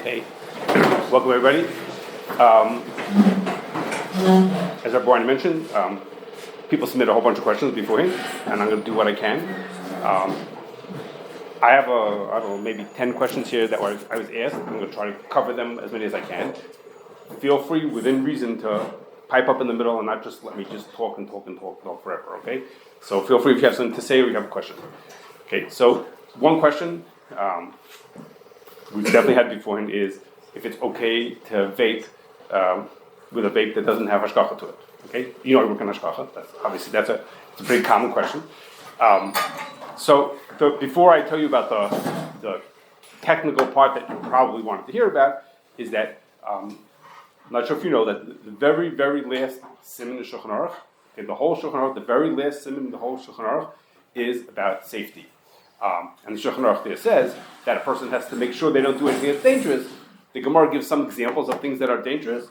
Hey, welcome everybody. As our Brian mentioned, people submit a whole bunch of questions beforehand, and I'm going to do what I can. I have maybe 10 questions here that I was asked. I'm going to try to cover them as many as I can. Feel free, within reason, to pipe up in the middle and not just let me just talk forever, okay? So feel free if you have something to say or you have a question. Okay, so one question we've definitely had beforehand is if it's okay to vape with a vape that doesn't have hashgacha to it. Okay, you know I work on hashgacha. It's a pretty common question. Before I tell you about the technical part that you probably wanted to hear about, is that I'm not sure if you know that the very, very last siman in Shulchan Aruch, okay, the whole Shulchan Aruch, the very last siman in the whole Shulchan Aruch is about safety. And the Shulchan Aruch there says that a person has to make sure they don't do anything that's dangerous. The Gemara gives some examples of things that are dangerous,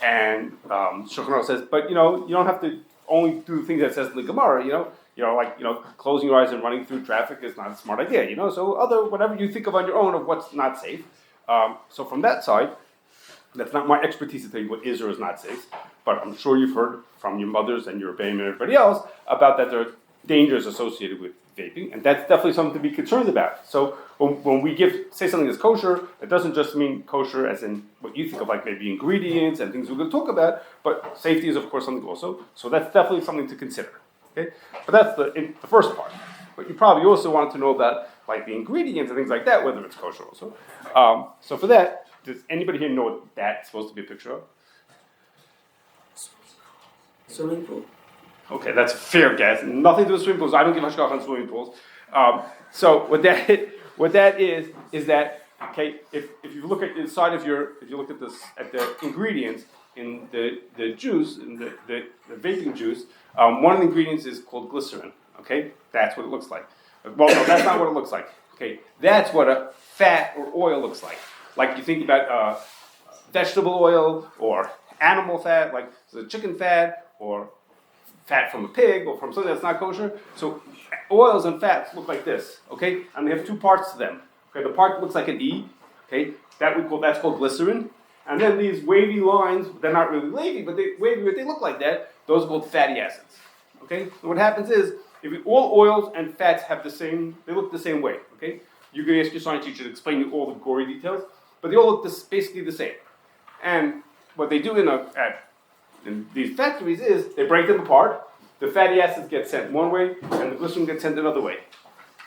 and Shulchan Aruch says, but you don't have to only do things that says in the Gemara. Closing your eyes and running through traffic is not a smart idea. So whatever you think of on your own of what's not safe. So from that side, that's not my expertise to tell you what is or is not safe, but I'm sure you've heard from your mothers and your Rebbeim and everybody else about that there are dangers associated with vaping, and that's definitely something to be concerned about. So when we say something is kosher, it doesn't just mean kosher as in what you think of like maybe ingredients and things we're going to talk about, but safety is of course something also. So that's definitely something to consider. Okay, but that's the first part. But you probably also want to know about like the ingredients and things like that, whether it's kosher also. So for that, does anybody here know what that's supposed to be a picture of? Swimming pool. Okay, that's a fair guess. Nothing to do with swimming pools. I don't give hashgacha on swimming pools. So what that is that, okay, if you look at inside of if you look at the ingredients in the juice, in the vaping juice, one of the ingredients is called glycerin. Okay, that's what it looks like. Well, no, that's not what it looks like. Okay, that's what a fat or oil looks like. Like you think about vegetable oil or animal fat, like the chicken fat or fat from a pig or from something that's not kosher. So oils and fats look like this, okay? And they have two parts to them. Okay, the part that looks like an E, okay, that's called glycerin. And then these wavy lines, they're not really wavy, but they look like that. Those are called fatty acids. Okay? So what happens is, all oils and fats they look the same way. Okay? You can ask your science teacher to explain you all the gory details, but they all look basically the same. And what they do in these factories is they break them apart. The fatty acids get sent one way, and the glycerin gets sent another way.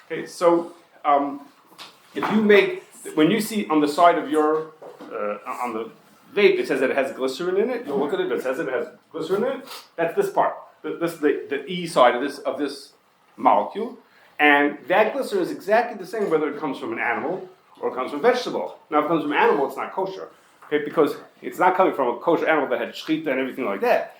Okay, so when you see on the side of your on the vape, it says that it has glycerin in it. You'll look at it. It says it has glycerin in it. That's this part. The E side of this molecule, and that glycerin is exactly the same whether it comes from an animal or it comes from vegetable. Now, if it comes from an animal, it's not kosher. Okay, because it's not coming from a kosher animal that had shechita and everything like that.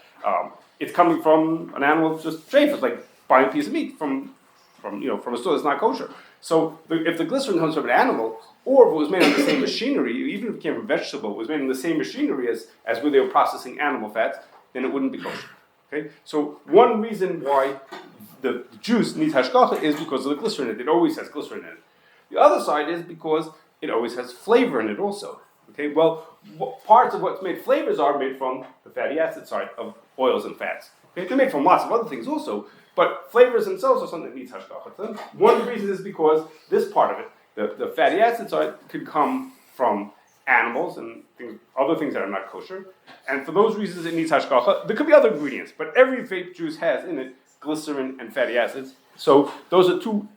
It's coming from an animal just safe. It's like buying a piece of meat from a store that's not kosher. So if the glycerin comes from an animal, or if it was made on the same machinery, even if it came from vegetable, it was made in the same machinery as where they were processing animal fats, then it wouldn't be kosher. Okay, so one reason why the juice needs hashgacha is because of the glycerin in it. It always has glycerin in it. The other side is because it always has flavor in it also. Okay, well, parts of what's made flavors are made from the fatty acid side of oils and fats. Okay, they're made from lots of other things also, but flavors themselves are something that needs hashgacha. One reason is because this part of it, the fatty acid side, could come from animals and other things that are not kosher, and for those reasons it needs hashgacha. There could be other ingredients, but every vape juice has in it glycerin and fatty acids. So those are two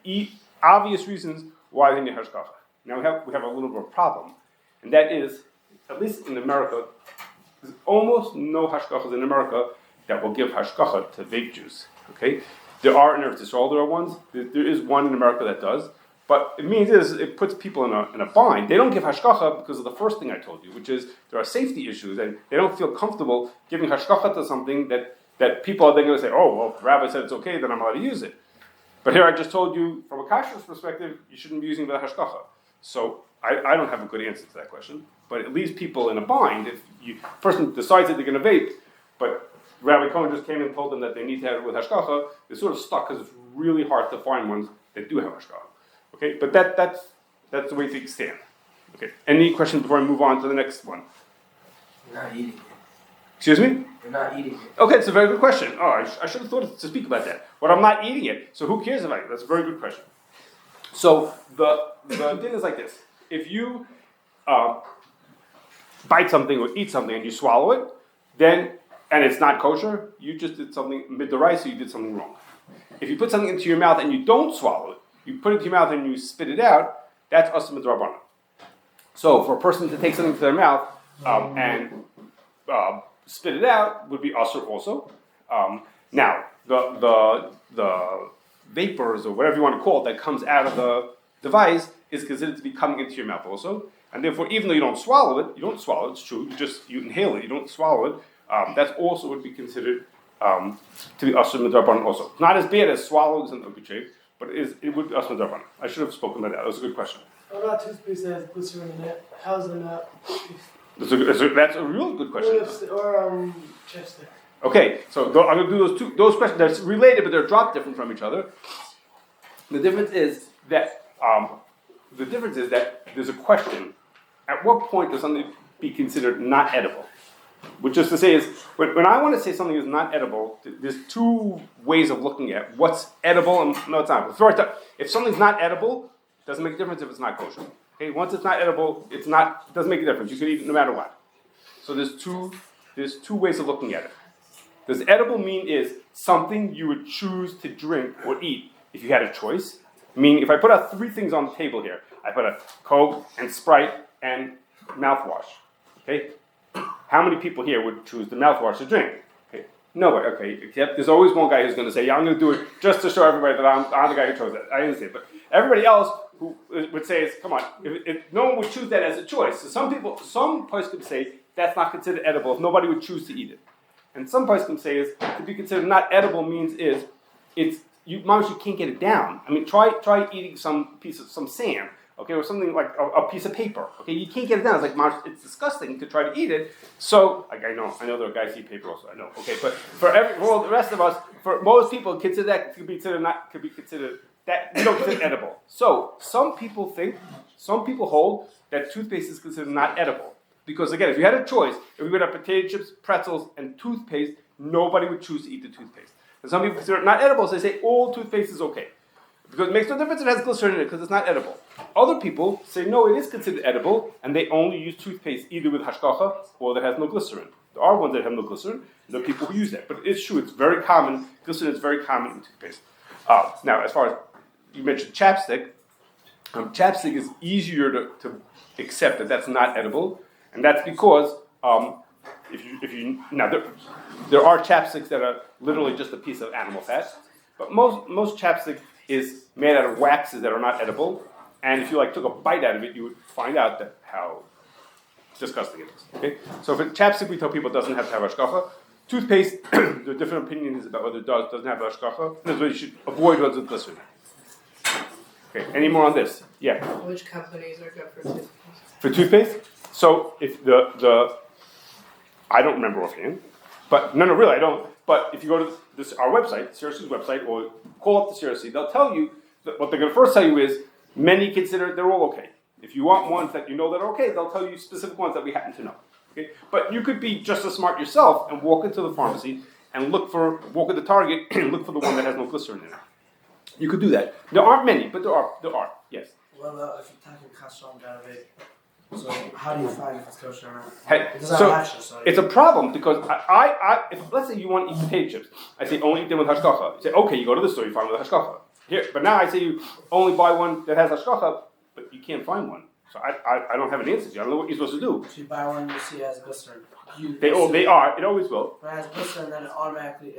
obvious reasons why they need hashgacha. Now we have a little bit of a problem. And that is, at least in America, there's almost no hashgachas in America that will give hashgacha to vape juice. Okay, there are in Eretz Yisrael, there are ones. There is one in America that does, but it puts people in a bind. They don't give hashgacha because of the first thing I told you, which is there are safety issues, and they don't feel comfortable giving hashgacha to something that people are then going to say, oh, well, if the rabbi said it's okay, then I'm allowed to use it. But here I just told you, from a Kashrus perspective, you shouldn't be using the hashgacha. So I don't have a good answer to that question, but it leaves people in a bind. If a person decides that they're going to vape, but Rabbi Cohen just came and told them that they need to have it with hashgacha, they're sort of stuck because it's really hard to find ones that do have hashgacha. Okay, but that's the way things stand. Okay. Any questions before I move on to the next one? You're not eating it. Excuse me? You're not eating it. Okay, it's a very good question. Oh, I should have thought to speak about that. But I'm not eating it, so who cares about it? That's a very good question. So the thing is like this. If you bite something or eat something and you swallow it, then, and it's not kosher, you just did something mid-the-rice, so you did something wrong. If you put something into your mouth and you don't swallow it, you put it into your mouth and you spit it out, that's asur midrabanan. So for a person to take something to their mouth and spit it out would be asur also. Now, the vapors or whatever you want to call it that comes out of the device is considered to be coming into your mouth also. And therefore, even though you don't swallow it, it's true, you inhale it, you don't swallow it, that's also would be considered to be asur midrabanan also. Not as bad as swallowing something okay, but it would be asur midrabanan. I should have spoken about that. That was a good question. What about toothpaste that has glycerin in it? How's it not? That's a real good question. Or chapstick. Okay, so I'm going to do those questions. They're related, but they're dropped different from each other. The difference is that there's a question: at what point does something be considered not edible? Which is to say, is when I want to say something is not edible, there's two ways of looking at what's edible and no, it's not. If something's not edible, it doesn't make a difference if it's not kosher. Okay, once it's not edible, it doesn't make a difference. You can eat it no matter what. So there's two ways of looking at it. Does edible mean is something you would choose to drink or eat if you had a choice? Meaning, if I put out three things on the table here, I put a Coke and Sprite and mouthwash. Okay, how many people here would choose the mouthwash to drink? Okay, nobody. Okay, except there's always one guy who's going to say, "Yeah, I'm going to do it just to show everybody that I'm the guy who chose it." I understand, but everybody else who would say is, "Come on," if no one would choose that as a choice. So some person could say that's not considered edible if nobody would choose to eat it. And some person say is to be considered not edible means is you can't get it down. I mean, try eating some sand, okay, or something like a piece of paper. Okay, you can't get it down. It's like it's disgusting to try to eat it. So like I know there are guys who eat paper also. I know. Okay, but for the rest of us, for most people, consider that could be considered that you don't consider edible. So some people hold that toothpaste is considered not edible. Because again, if you had a choice, if we would have potato chips, pretzels, and toothpaste, nobody would choose to eat the toothpaste. And some people consider it not edible, so they say all toothpaste is okay. Because it makes no difference if it has glycerin in it, because it's not edible. Other people say no, it is considered edible, and they only use toothpaste either with hashgacha or that has no glycerin. There are ones that have no glycerin, and there are people who use that. But it's true, it's very common, glycerin is very common in toothpaste. Now, as far as you mentioned chapstick, chapstick is easier to accept that that's not edible. And that's because there are chapsticks that are literally just a piece of animal fat, but most chapstick is made out of waxes that are not edible. And if you took a bite out of it, you would find out that how disgusting it is. Okay, so if it's chapstick, we tell people it doesn't have to have hashgacha. Toothpaste, there are different opinions about whether it doesn't have hashgacha. That's why you should avoid ones with glycerin. Okay, any more on this? Yeah. Which companies are good for toothpaste? For toothpaste? So if I don't remember offhand, but no, really I don't. But if you go to our website, CRC's website, or call up the CRC, they'll tell you that what they're going to first tell you is many consider they're all okay. If you want ones that you know that are okay, they'll tell you specific ones that we happen to know. Okay, but you could be just as smart yourself and walk into the pharmacy and walk at the Target and look for the one that has no glycerin in it. You could do that. There aren't many, but there are. Yes. Well, if you're taking Kashrus out of it. So how do you find if it's kosher or not? Hey, it's a problem because if let's say you want to eat potato chips, I say only eat them with hashgacha. You say okay, you go to the store, you find one with hashgacha. Here, but now I say you only buy one that has hashgacha, but you can't find one. So I don't have an answer to you. I don't know what you're supposed to do. If you buy one, you see it has glycerin. They are. It always will. But it has glycerin, then it automatically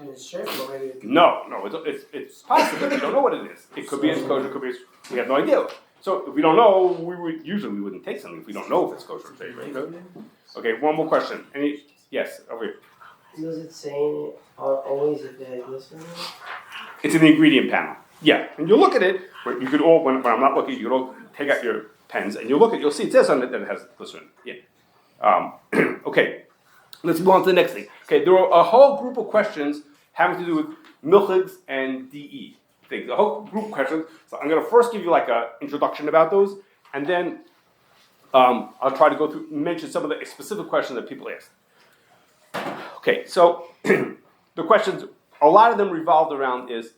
is safe, or maybe No, it's possible. We don't know what it is. It could be it's kosher. It could be we have no idea. So if we don't know, we wouldn't take something if we don't know if it's kosher or safe, right? Okay, one more question. Yes, over here. Does it say always if it has glycerin? It's in the ingredient panel. Yeah, and you look at it. You could all when I'm not looking, you could all take out your pens and you'll see it says on it that it has glycerin. Yeah. Okay, let's move on to the next thing. Okay, there are a whole group of questions having to do with milchigs and DE. A whole group of questions. So I'm going to first give you an introduction about those, and then I'll try to go through mention some of the specific questions that people asked. Okay, so the questions, a lot of them revolved around is,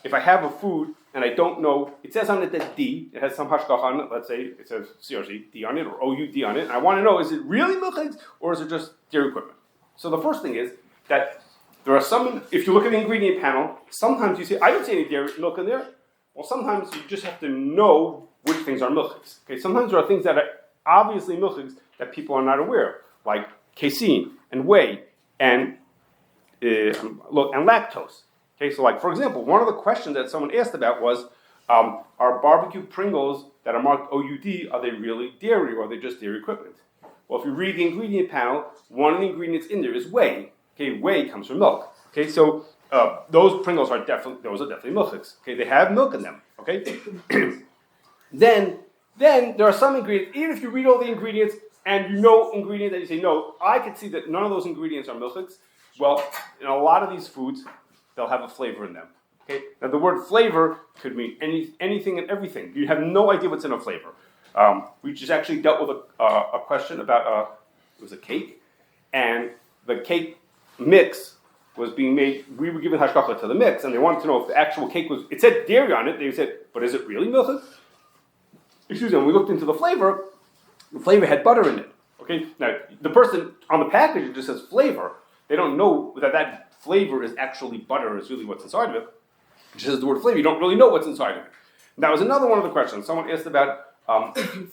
if I have a food and I don't know, it says on it that D, it has some hashgacha on it, let's say it says CRC, D on it, or OUD on it, and I want to know, is it really milk eggs, or is it just dairy equipment? So the first thing is that there are some, if you look at the ingredient panel, sometimes you see, I don't see any dairy milk in there. Well, sometimes you just have to know which things are milk eggs. Okay, sometimes there are things that are obviously milk eggs that people are not aware of, like casein and whey and lactose. Okay, so like for example, one of the questions that someone asked about was, are barbecue Pringles that are marked OUD, are they really dairy or are they just dairy equipment? Well, if you read the ingredient panel, one of the ingredients in there is whey. Okay, whey comes from milk. Okay, so those Pringles are definitely milk eggs. Okay, they have milk in them. Okay, then there are some ingredients. Even if you read all the ingredients and you know ingredients that you say no, I can see that none of those ingredients are milk eggs. Well, in a lot of these foods, they'll have a flavor in them. Okay, now the word flavor could mean anything and everything. You have no idea what's in a flavor. We just actually dealt with a question about it was a cake, and the cake mix was being made. We were given hashgacha to the mix, and they wanted to know if the actual cake was. It said dairy on it. They said, but is it really milk? Excuse me. When we looked into the flavor had butter in it. Okay. Now the person on the package just says flavor. They don't know that flavor is actually butter. Is really what's inside of it. It just says the word flavor. You don't really know what's inside of it. And that was another one of the questions. Someone asked about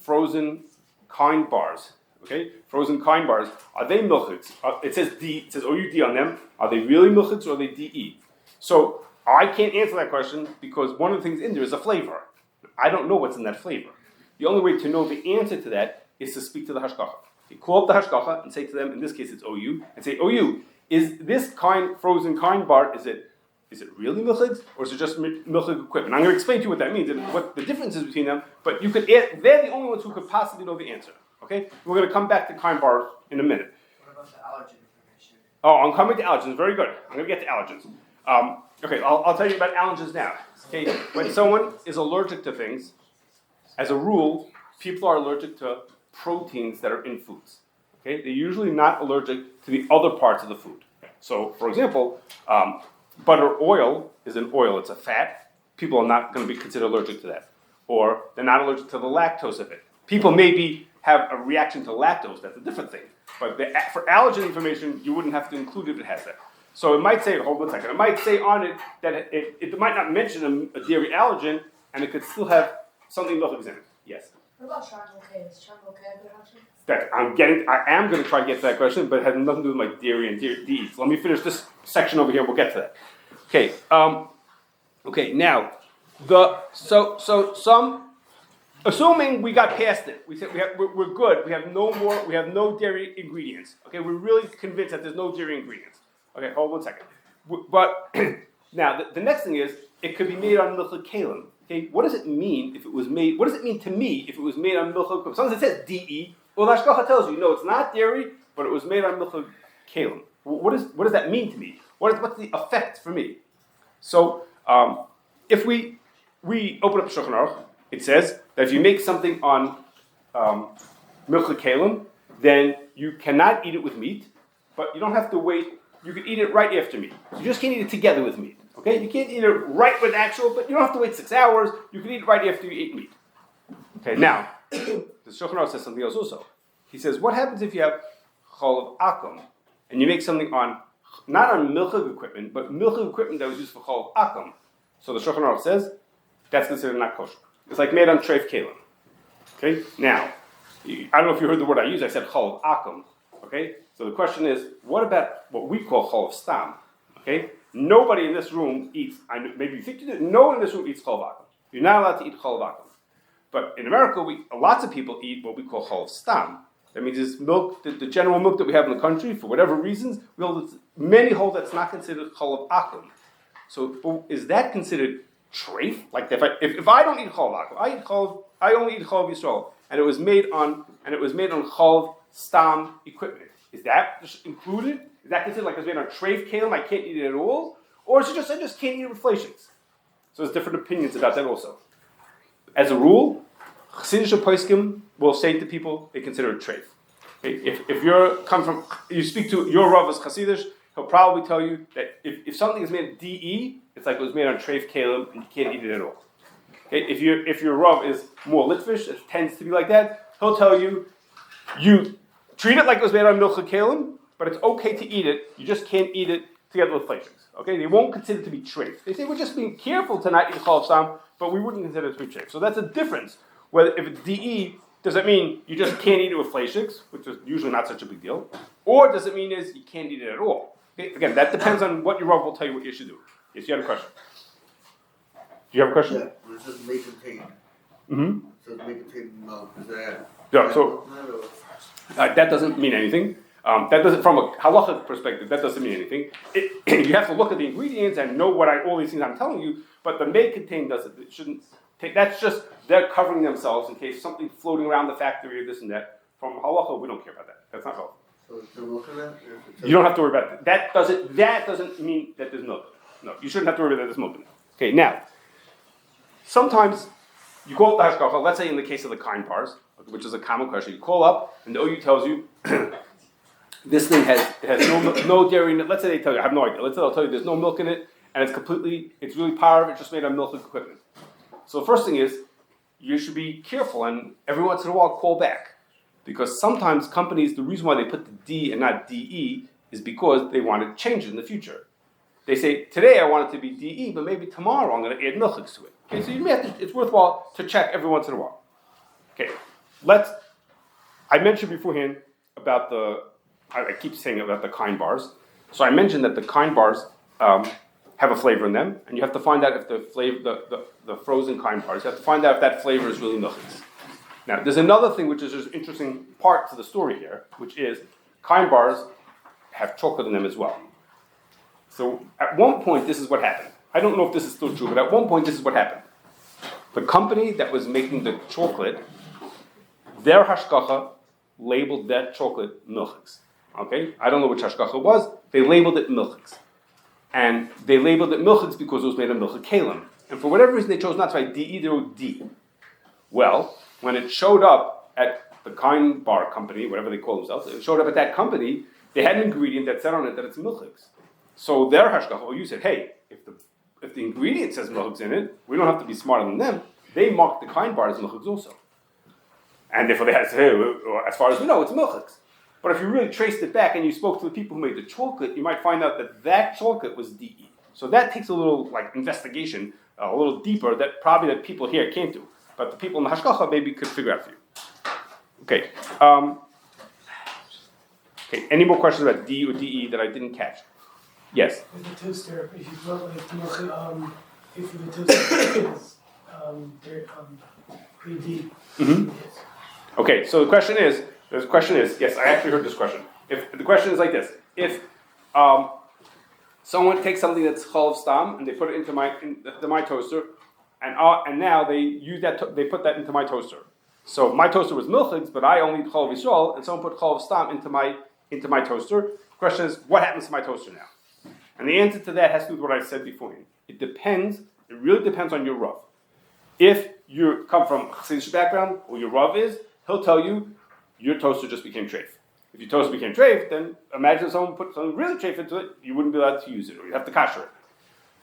frozen kind bars. Okay, frozen kind bars, are they milchiks? It says D, it says OUD on them. Are they really milchiks or are they DE? So I can't answer that question because one of the things in there is a flavor. I don't know what's in that flavor. The only way to know the answer to that is to speak to the hashgacha. You call up the hashgacha and say to them, in this case it's OU, and say, OU, is this frozen kind bar, is it really milchiks or is it just milchik equipment? I'm going to explain to you what that means and what the difference is between them, but they're the only ones who could possibly know the answer. Okay, we're going to come back to kind bars in a minute. What about the allergen information? Oh, I'm coming to allergens. Very good. I'm going to get to allergens. Okay, I'll tell you about allergens now. Okay, when someone is allergic to things, as a rule, people are allergic to proteins that are in foods. Okay, they're usually not allergic to the other parts of the food. So, for example, butter oil is an oil; it's a fat. People are not going to be considered allergic to that, or they're not allergic to the lactose of it. People maybe have a reaction to lactose, that's a different thing. But for allergen information, you wouldn't have to include if it has that. So it might say, hold on a second, it might say on it that it might not mention a dairy allergen, and it could still have something milk in it. Yes? What about Charcoal K? Is Charcoal K a good option? I am going to try to get to that question, but it has nothing to do with my dairy and D. So let me finish this section over here, we'll get to that. Okay, now, assuming we got past it, we said we're good. We have no dairy ingredients. Okay, we're really convinced that there's no dairy ingredients. Okay, hold on a second. But now the next thing is it could be made on milchik kalim. Okay, what does it mean if it was made? What does it mean to me if it was made on milchik? Sometimes it says DE. Well, the hashgacha tells you no, it's not dairy, but it was made on milchik kalim. What does that mean to me? What's the effect for me? So if we open up Shulchan Aruch, it says that if you make something on milchik kalim, then you cannot eat it with meat, but you don't have to wait. You can eat it right after meat. You just can't eat it together with meat. Okay, you can't eat it right with actual, but you don't have to wait 6 hours. You can eat it right after you eat meat. Okay, now the Shulchan Aruch says something else also. He says, what happens if you have chalav akum and you make something on not on milchik equipment, but milchik equipment that was used for chalav akum? So the Shulchan Aruch says that's considered not kosher. It's like made on treif kalim. Okay, now I don't know if you heard the word I used. I said chalav akum. Okay, so the question is, what about what we call chalav stam? Okay, nobody in this room eats. Maybe you think you do. No one in this room eats chalav akum. You're not allowed to eat chalav akum. But in America, lots of people eat what we call chalav stam. That means it's milk, the general milk that we have in the country, for whatever reasons, many hold that's not considered chalav akum. So is that considered treif? Like if I don't eat chalav akum, I only eat chalav Yisrael, and it was made on chalav stam equipment. Is that just included? Is that considered like it's made on treif kalim? I can't eat it at all, or is it just I just can't eat it with fleshings? So there's different opinions about that also. As a rule, Chassidish poskim will say to people they consider it treif. Okay? If you're come from, you speak to your Rav as Chassidish, he'll probably tell you that if something is made of DE, it's like it was made on treif kalim and you can't eat it at all. Okay? If your Rav is more Litvish, it tends to be like that. He'll tell you treat it like it was made on milcha kalim, but it's okay to eat it. You just can't eat it together with flavors. Okay, they won't consider it to be treif. They say we're just being careful to not eat chalav stam, but we wouldn't consider it to be treif. So that's a difference. Whether if it's DE, does that mean you just can't eat it with fleishiks, which is usually not such a big deal, or does it mean is you can't eat it at all? Okay, again, that depends on what your Rav will tell you what you should do. Yes, you had a question. Do you have a question? Yeah, when it says may contain. Mm-hmm. So it may contain milk. Is that? Yeah. So that doesn't mean anything. That doesn't, from a halacha perspective, that doesn't mean anything. You have to look at the ingredients and know all these things I'm telling you, but the may contain doesn't, it shouldn't take, that's just, they're covering themselves in case something floating around the factory or this and that. From halacha, we don't care about that. That's not relevant. So it's still looking at it? You don't have to worry about it. That doesn't mean that there's milk. No, you shouldn't have to worry about that there's milk in it. Okay, now, sometimes you call it the hashgacha, let's say in the case of the kind bars, which is a common question, you call up and the OU tells you, this thing has no dairy in it. Let's say they tell you, I have no idea. Let's say they'll tell you there's no milk in it, and it's really power, it's just made on milk equipment. So the first thing is, you should be careful and every once in a while call back. Because sometimes companies, the reason why they put the D and not DE is because they want to change it in the future. They say, today I want it to be DE, but maybe tomorrow I'm going to add milk to it. Okay, so you may have to, it's worthwhile to check every once in a while. Okay, I mentioned beforehand about I keep saying about the kind bars. So I mentioned that the kind bars have a flavor in them, and you have to find out if the frozen kind bars, you have to find out if that flavor is really milchis. Now, there's another thing which is an interesting part to the story here, which is kind bars have chocolate in them as well. So at one point, this is what happened. I don't know if this is still true, but at one point, this is what happened. The company that was making the chocolate, their hashgacha labeled that chocolate milchis. Okay, I don't know which hashgacha it was. They labeled it milchiks, and they labeled it milchiks because it was made of milchik kalim. And for whatever reason, they chose not to write D. They wrote D. Well, when it showed up at the kind bar company, whatever they call themselves, it showed up at that company. They had an ingredient that said on it that it's milchiks. So their hashgacha, you said, hey, if the ingredient says milchiks in it, we don't have to be smarter than them. They marked the kind bar as milchiks also, and therefore they had to say, hey, as far as we know, it's milchiks. But if you really traced it back and you spoke to the people who made the chocolate, you might find out that chocolate was DE. So that takes a little investigation, a little deeper that people here can't do. But the people in the hashgacha maybe could figure out for you. Okay. Okay. Any more questions about D or DE that I didn't catch? Yes. With the toaster, if you put like milk, if the toaster is pre-D. Mm-hmm. Okay. So the question is, yes, I actually heard this question. If the question is like this: if someone takes something that's chalav stam and they put it into my toaster, and now they use that, they put that into my toaster. So my toaster was milchiks, but I only eat chalav yisrael, and someone put chalav stam into my toaster. The question is, what happens to my toaster now? And the answer to that has to do with what I said beforehand. It depends. It really depends on your Rav. If you come from Chassidish background, or your Rav is, he'll tell you your toaster just became treif. If your toaster became treif, then imagine if someone put something really treif into it, you wouldn't be allowed to use it, or you'd have to kasher it.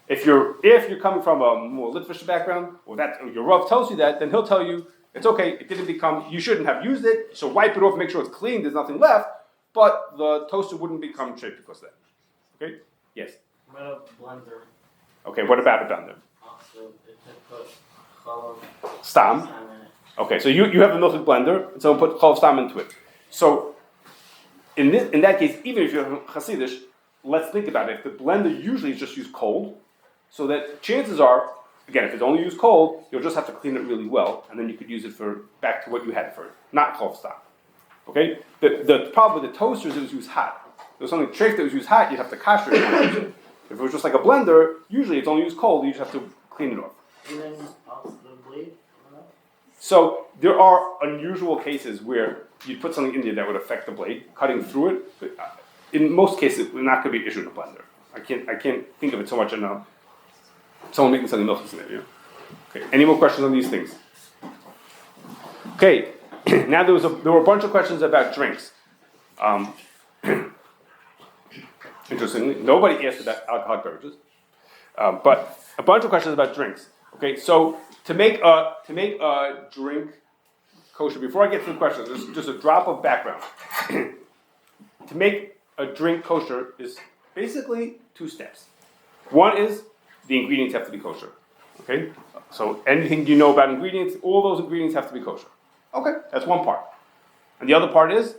If you're coming from a more Litvish background, or your Rav tells you that, then he'll tell you, it's okay, you shouldn't have used it, so wipe it off, make sure it's clean, there's nothing left, but the toaster wouldn't become treif because of that. Okay? Yes? What about blender? Okay, what about a blender? Also, it could put chalav Stam. in it. Okay, so you have a milk blender, and someone put chalav stam into it. So, in that case, even if you're Hasidish, let's think about it. If the blender usually is just used cold, so that chances are, again, if it's only used cold, you'll just have to clean it really well, and then you could use it back to what you had for it, not chalav stam. Okay? The problem with the toaster is it was used hot. If there was something treif that was used hot, you'd have to kasher it. If it was just like a blender, usually it's only used cold, you just have to clean it off. And then also the blade. So there are unusual cases where you put something in there that would affect the blade, cutting through it. But in most cases, it's not going to be an issue in a blender. I can't think of it so much in someone making something milk in it. Okay. Any more questions on these things? Okay, now there were a bunch of questions about drinks. Interestingly, nobody asked about alcoholic beverages, but a bunch of questions about drinks. Okay, so to make a drink kosher, before I get to the questions, there's just a drop of background. To make a drink kosher is basically 2 steps. One is the ingredients have to be kosher. Okay, so anything you know about ingredients, all those ingredients have to be kosher. Okay, that's one part. And the other part is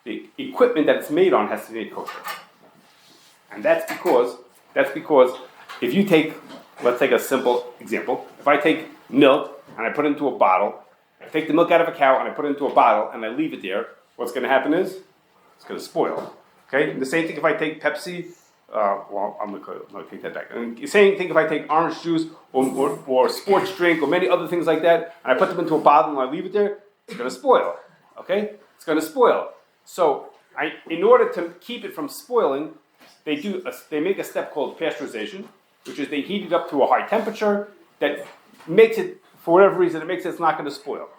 the equipment that it's made on has to be kosher. And that's because if you take, let's take a simple example. If I take milk and I put it into a bottle, I take the milk out of a cow and I put it into a bottle and I leave it there, what's going to happen is it's going to spoil. Okay, and the same thing if I take Pepsi. I'm going to take that back. And the same thing if I take orange juice or sports drink or many other things like that, and I put them into a bottle and I leave it there, it's going to spoil. Okay, it's going to spoil. So in order to keep it from spoiling, they make a step called pasteurization, which is they heat it up to a high temperature that makes it, for whatever reason, it's not going to spoil.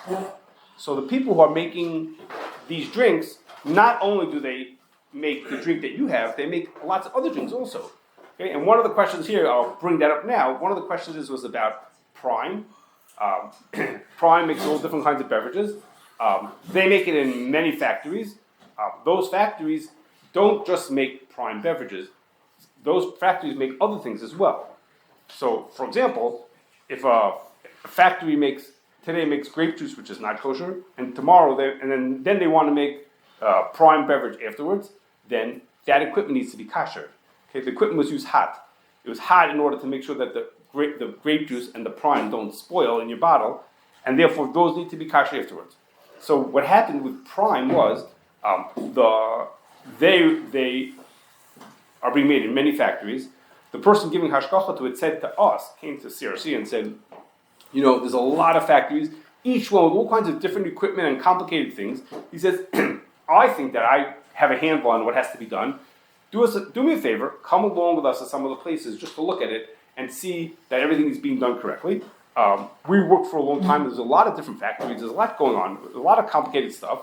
So the people who are making these drinks, not only do they make the drink that you have, they make lots of other drinks also. Okay, and one of the questions here, I'll bring that up now. One of the questions was about Prime. Prime makes all different kinds of beverages. They make it in many factories. Those factories don't just make Prime beverages. Those factories make other things as well. So, for example, if a factory today makes grape juice, which is not kosher, and tomorrow then they want to make Prime beverage afterwards, then that equipment needs to be kosher. Okay, the equipment was used hot. It was hot in order to make sure that the grape juice and the Prime don't spoil in your bottle, and therefore those need to be kosher afterwards. So what happened with Prime was they are being made in many factories. The person giving hashgacha to it came to CRC and said, there's a lot of factories, each one with all kinds of different equipment and complicated things. He says, I think that I have a handle on what has to be done. Do me a favor, come along with us to some of the places just to look at it and see that everything is being done correctly. We worked for a long time. There's a lot of different factories. There's a lot going on, a lot of complicated stuff.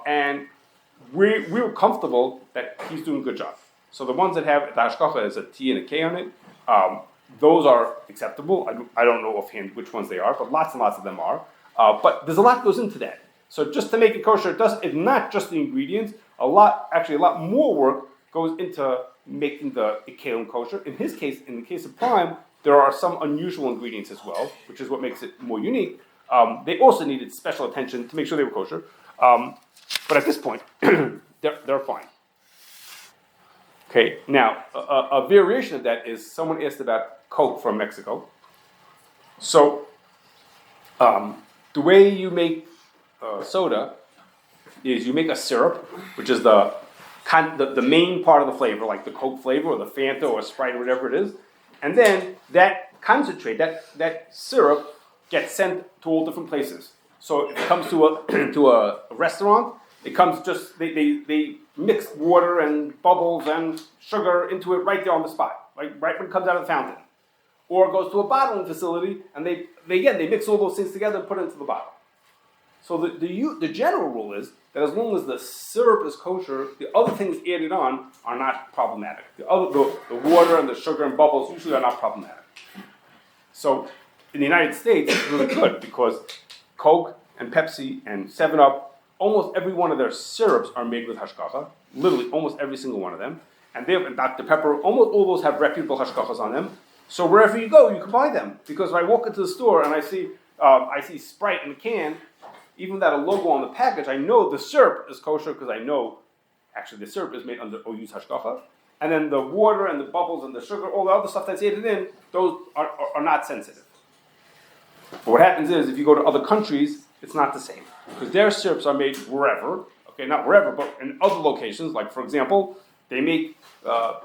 And we were comfortable that he's doing a good job. So the ones that have the hashgacha as a T and a K on it, those are acceptable. I don't know offhand which ones they are, but lots and lots of them are. But there's a lot goes into that. So just to make it kosher, it's not just the ingredients. A lot more work goes into making the kelim kosher. In his case, in the case of Prime, there are some unusual ingredients as well, which is what makes it more unique. They also needed special attention to make sure they were kosher. But at this point, they're fine. Okay, now, a variation of that is someone asked about Coke from Mexico. So, the way you make soda is you make a syrup, which is the main part of the flavor, like the Coke flavor or the Fanta or Sprite or whatever it is. And then that concentrate, that syrup gets sent to all different places. So if it comes to a restaurant, it comes just, they mix water and bubbles and sugar into it right there on the spot, right when it comes out of the fountain. Or it goes to a bottling facility and they mix all those things together and put it into the bottle. So the general rule is that as long as the syrup is kosher, the other things added on are not problematic. The water and the sugar and bubbles usually are not problematic. So in the United States, it's really good because Coke and Pepsi and 7-Up, almost every one of their syrups are made with hashgacha. Literally, almost every single one of them. And Dr. Pepper, almost all those have reputable hashgachas on them. So wherever you go, you can buy them. Because if I walk into the store and I see Sprite in a can, even without a logo on the package, I know the syrup is kosher because I know actually the syrup is made under OU's hashgacha. And then the water and the bubbles and the sugar, all the other stuff that's added in, those are not sensitive. But what happens is, if you go to other countries, it's not the same. Because their syrups are made wherever, okay, not wherever, but in other locations. Like, for example, they make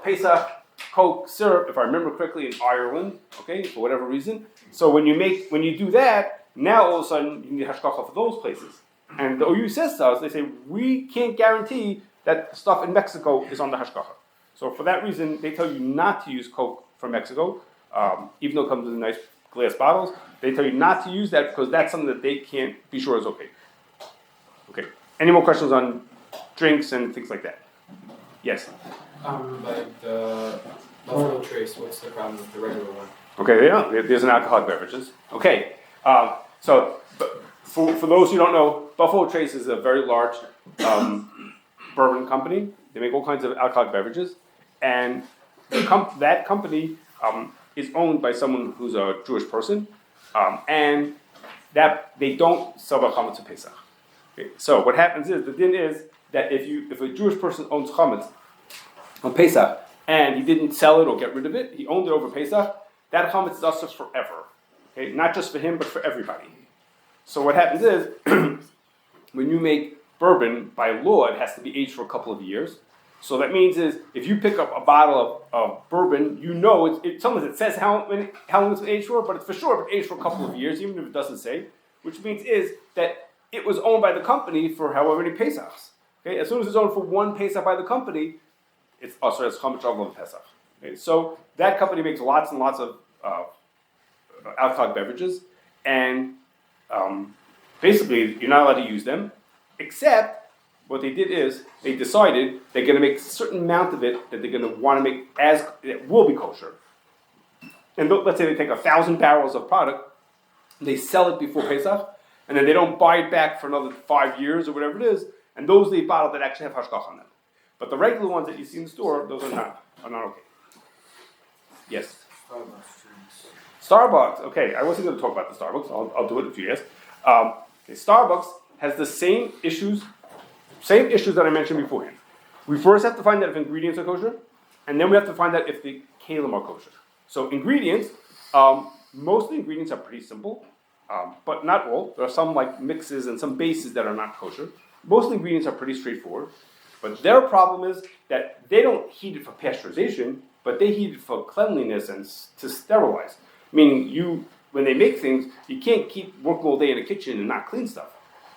Pesach Coke syrup, if I remember correctly, in Ireland, okay, for whatever reason. So when you do that, now all of a sudden you need hashgacha for those places. And the OU says to us, they say, we can't guarantee that stuff in Mexico is on the hashgacha. So for that reason, they tell you not to use Coke from Mexico, even though it comes in a nice glass bottles. They tell you not to use that because that's something that they can't be sure is okay. Okay. Any more questions on drinks and things like that? Yes. Like the Buffalo Trace, what's the problem with the regular one? Okay, yeah, there's an alcoholic beverages. Okay, for those who don't know, Buffalo Trace is a very large bourbon company. They make all kinds of alcoholic beverages, and that company is owned by someone who's a Jewish person, and that they don't sell chametz to Pesach. Okay, so what happens is the din is that if a Jewish person owns chametz on Pesach and he didn't sell it or get rid of it, he owned it over Pesach. That chametz is also forever. Okay, not just for him but for everybody. So what happens is when you make bourbon, by law, it has to be aged for a couple of years. So that means is if you pick up a bottle of bourbon, you know sometimes it says how long it's been aged for, but it's for sure been aged for a couple of years, even if it doesn't say. Which means is that it was owned by the company for however many Pesachs. Okay, as soon as it's owned for one Pesach by the company, it's also as chametz of Pesach. Okay, so that company makes lots and lots of alcoholic beverages, and basically you're not allowed to use them, except what they did is they decided they're going to make a certain amount of it that they're going to want to make as it will be kosher. And let's say they take 1,000 barrels of product, they sell it before Pesach, and then they don't buy it back for another 5 years or whatever it is, and those they bottle that actually have hashgach on them. But the regular ones that you see in the store, those are not okay. Yes. Starbucks drinks. Starbucks. Okay, I wasn't going to talk about the Starbucks. I'll do it if you ask. Okay, Starbucks has the same issues that I mentioned beforehand. We first have to find out if ingredients are kosher, and then we have to find out if the kalim are kosher. So ingredients, most of the ingredients are pretty simple, but not all. There are some like mixes and some bases that are not kosher. Most of the ingredients are pretty straightforward, but their problem is that they don't heat it for pasteurization, but they heat it for cleanliness and to sterilize. Meaning when they make things, you can't keep working all day in the kitchen and not clean stuff.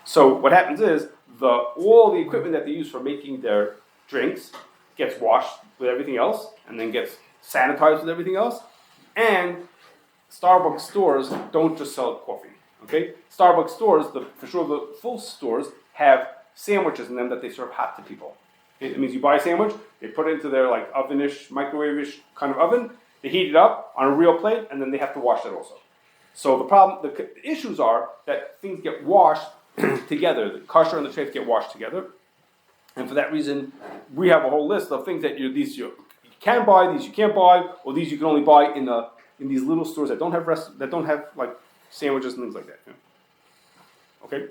So what happens is all the equipment that they use for making their drinks gets washed with everything else and then gets sanitized with everything else. And Starbucks stores don't just sell coffee. Okay, Starbucks stores, for sure the full stores have sandwiches in them that they serve hot to people. Okay? It means you buy a sandwich, they put it into their like ovenish, microwave-ish kind of oven, they heat it up on a real plate, and then they have to wash it also. So the issues are that things get washed together. The kosher and the treif get washed together, and for that reason, we have a whole list of things that you can buy, these you can't buy, or these you can only buy in these little stores that don't have like sandwiches and things like that. Yeah? Okay,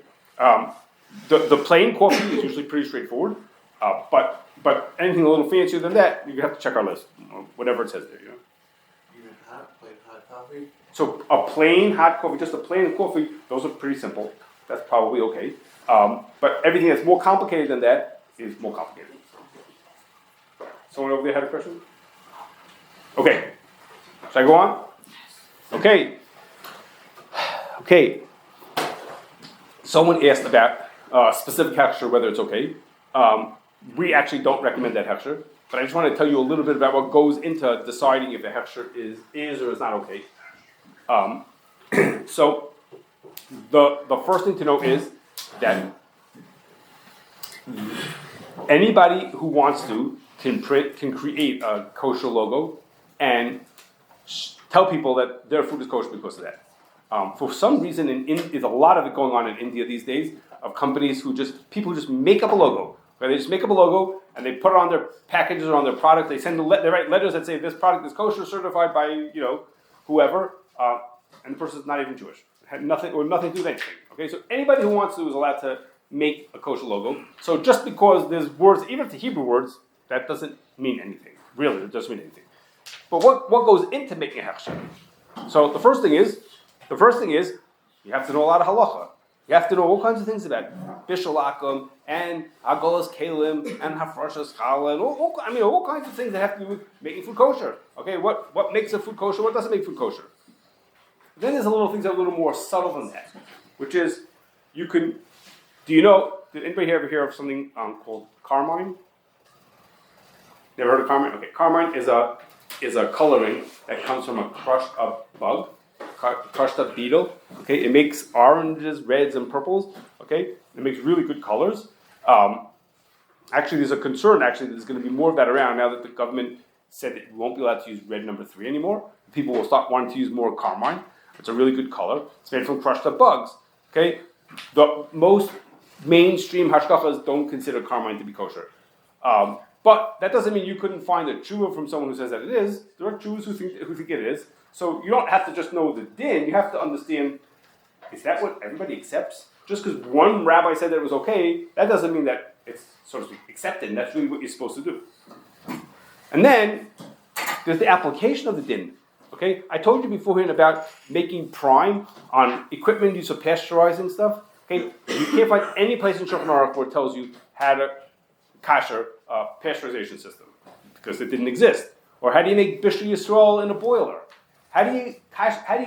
the plain coffee is usually pretty straightforward, but anything a little fancier than that, you have to check our list, whatever it says there. You know. Even plain hot coffee. So a plain hot coffee, just a plain coffee, those are pretty simple. That's probably okay. But everything that's more complicated than that is more complicated. Someone over there had a question? Okay. Should I go on? Okay. Okay. Someone asked about specific hechsher, whether it's okay. We actually don't recommend that hechsher, but I just want to tell you a little bit about what goes into deciding if the hechsher is or is not okay. So the first thing to know is that anybody who wants to can create a kosher logo and tell people that their food is kosher because of that. For some reason, there's a lot of it going on in India these days of companies people who just make up a logo. Right? They just make up a logo and they put it on their packages or on their product. They they write letters that say this product is kosher certified by whoever, and the person's not even Jewish. Had nothing to do with anything. Okay, so anybody who wants to is allowed to make a kosher logo. So just because there's words, even if the Hebrew words, that doesn't mean anything. Really, it doesn't mean anything. But what goes into making a hechsher? So the first thing is you have to know a lot of halacha. You have to know all kinds of things about bishul akum and agolas kalim and hafrashas challah and all kinds of things that have to do with making food kosher. Okay, what makes a food kosher? What doesn't make food kosher? Then there's things that are a little more subtle than that, which is did anybody ever hear of something called carmine? Never heard of carmine? Okay, carmine is a coloring that comes from a crushed up bug. crushed up beetle. Okay, it makes oranges, reds, and purples. Okay, it makes really good colors. Actually, there's a concern. Actually, there's going to be more of that around now that the government said that we won't be allowed to use red number 3 anymore. People will start wanting to use more carmine. It's a really good color. It's made from crushed up bugs. Okay, the most mainstream hashgachas don't consider carmine to be kosher. But that doesn't mean you couldn't find a tshuva from someone who says that it is. There are Jews who think it is. So you don't have to just know the din. You have to understand, is that what everybody accepts? Just because one rabbi said that it was okay, that doesn't mean that it's, so to speak, accepted. And that's really what you're supposed to do. And then there's the application of the din. Okay, I told you beforehand about making prime on equipment used for pasteurizing stuff. Okay, you can't find any place in Shulchan Aruch where it tells you how to Kosher pasteurization system because it didn't exist. Or how do you make Bishul Yisrael in a boiler? How do you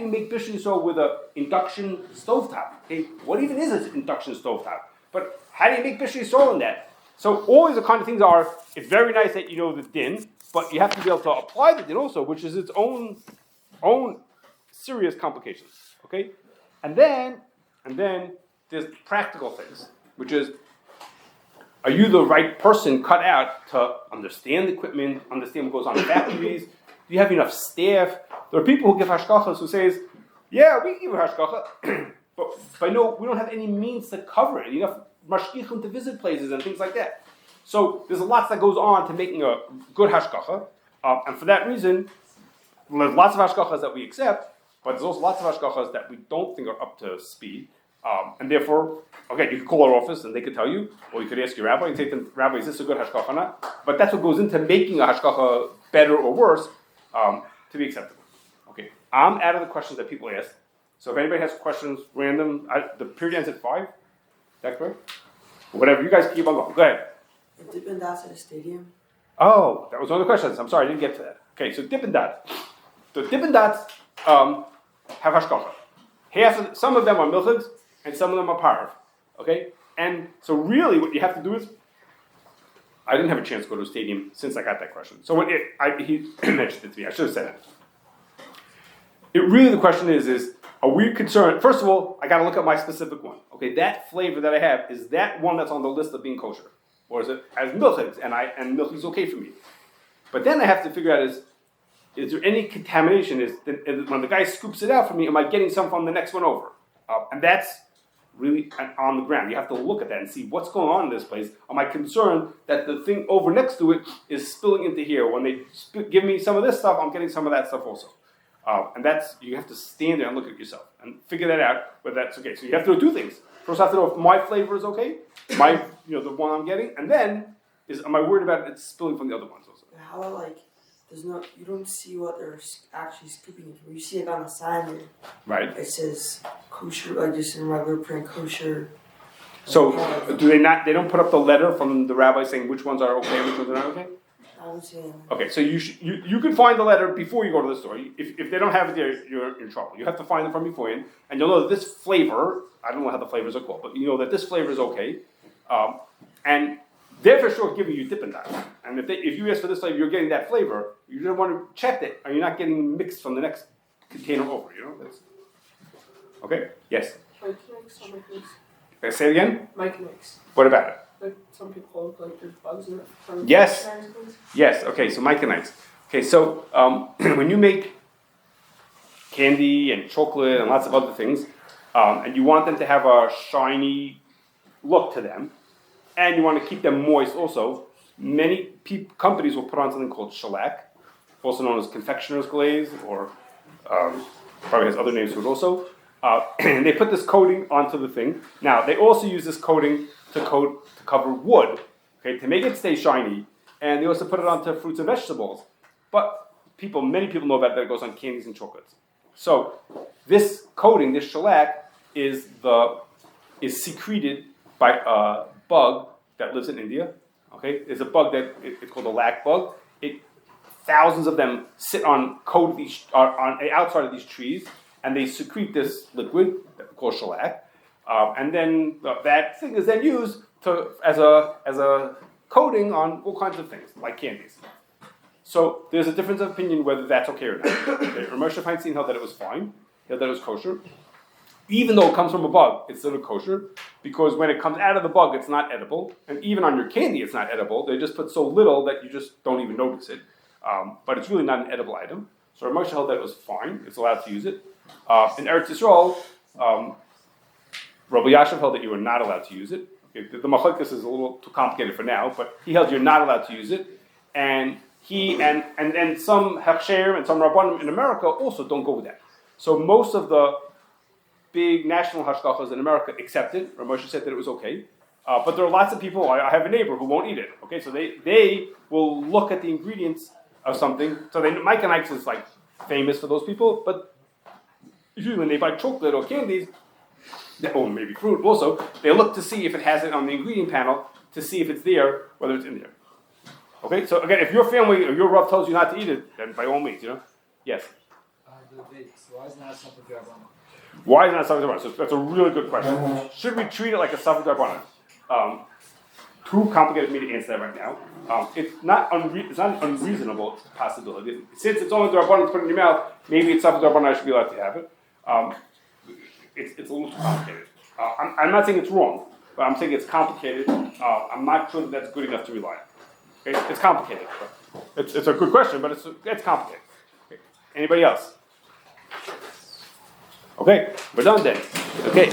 make Bishul Yisrael with an induction stovetop? Okay, what even is an induction stovetop? But how do you make Bishul Yisrael in that? So all these kind of things are. It's very nice that you know the din, but you have to be able to apply the din also, which is its own serious complications. Okay, and then there's practical things, which is, are you the right person cut out to understand the equipment, understand what goes on in factories? Do you have enough staff? There are people who give hashgachas who says, yeah, we give hashgacha, but no, we don't have any means to cover it. Enough mashgichim to visit places and things like that. So there's lots that goes on to making a good hashgacha, and for that reason, there's lots of hashgachas that we accept, but there's also lots of hashgachas that we don't think are up to speed. And therefore, okay, you could call our office and they could tell you, or you could ask your rabbi and say to them, Rabbi, is this a good hashgacha or not? But that's what goes into making a hashgacha better or worse to be acceptable. Okay, I'm out of the questions that people ask. So if anybody has questions, random, the period ends at 5. Is that correct? Or whatever, you guys keep on going. Go ahead. The Dippin' Dots at a stadium. Oh, that was one of the questions. I'm sorry, I didn't get to that. Okay, so Dippin' Dots. The Dippin' Dots have hashgacha. Some of them are milchigs, and some of them are parv. Okay? And so really what you have to do is, I didn't have a chance to go to a stadium since I got that question. So he mentioned it to me, I should have said it. The question is, are we concerned, first of all, I got to look at my specific one. Okay, that flavor that I have, is that one that's on the list of being kosher? Or is it as milchigs, and milchig's okay for me? But then I have to figure out is there any contamination? When the guy scoops it out for me, am I getting some from the next one over? And that's really on the ground. You have to look at that and see what's going on in this place. Am I concerned that the thing over next to it is spilling into here? When they give me some of this stuff, I'm getting some of that stuff also. And you have to stand there and look at yourself and figure that out whether that's okay. So you have to do 2 things. First, I have to know if my flavor is okay, the one I'm getting, and then am I worried about it spilling from the other ones also? How about you don't see what they're actually scooping it from. You see it on the sign, right? It says kosher, just in regular print, kosher. So do they not? They don't put up the letter from the rabbi saying which ones are okay, which ones are not okay. I don't see it. Okay, so you could find the letter before you go to the store. If they don't have it there, you're in trouble. You have to find it from beforehand, and you'll know that this flavor. I don't know how the flavors are called, but you know that this flavor is okay, and they're for sure giving you Dippin' Dots. And if you ask for this flavor, you're getting that flavor. You don't want to check it, or you're not getting mixed from the next container over. Okay. Yes. Mike mix, some mix. Say it again. Mike mix. What about it? Like some people like there's bugs in it. Yes. Yes. Okay. So micanites. Okay. So when you make candy and chocolate and lots of other things, and you want them to have a shiny look to them, and you want to keep them moist also, many companies will put on something called shellac, also known as confectioner's glaze, or probably has other names to it also. And they put this coating onto the thing. Now, they also use this coating to cover wood, okay, to make it stay shiny. And they also put it onto fruits and vegetables. But many people know about that it goes on candies and chocolates. So this coating, this shellac, is secreted by a bug that lives in India. Okay, it's a bug it's called a lac bug. Thousands of them sit on the outside of these trees, and they secrete this liquid called shellac. And then that thing is then used as a coating on all kinds of things, like candies. So there's a difference of opinion whether that's okay or not. Okay, Moshe Feinstein held that it was fine. he held that it was kosher. Even though it comes from a bug, it's still kosher, because when it comes out of the bug, it's not edible. And even on your candy, it's not edible. They just put so little that you just don't even notice it. But it's really not an edible item. So Rav Moshe held that it was fine. It's allowed to use it. In Eretz Yisrael, Rabbi Yashav held that you were not allowed to use it. Okay, the machlokes is a little too complicated for now, but he held you're not allowed to use it. And and some Hechsherim and some Rabbanim in America also don't go with that. So most of the big national hashgachas in America accepted. Rav Moshe said that it was okay. But there are lots of people, I have a neighbor who won't eat it. Okay, so they will look at the ingredients of something. So Mike and Ike's is like famous for those people, but usually when they buy chocolate or candies, or maybe fruit also, they look to see if it has it on the ingredient panel to see if it's there, whether it's in there. Okay, so again, if your family or your Rav tells you not to eat it, then by all means, yes. The vapes, why isn't that something to have on? Why is it not Safed Darbanan? So that's a really good question. Should we treat it like a Safed Darbanan? Too complicated for me to answer that right now. It's not an unreasonable possibility. Since it's only Darbanan to put in your mouth, maybe it's Safed Darbanan, I should be allowed to have it. It's a little too complicated. I'm not saying it's wrong, but I'm saying it's complicated. I'm not sure that that's good enough to rely on. Okay? It's complicated. It's a good question, but it's complicated. Okay. Anybody else? Okay, we're done then. Okay.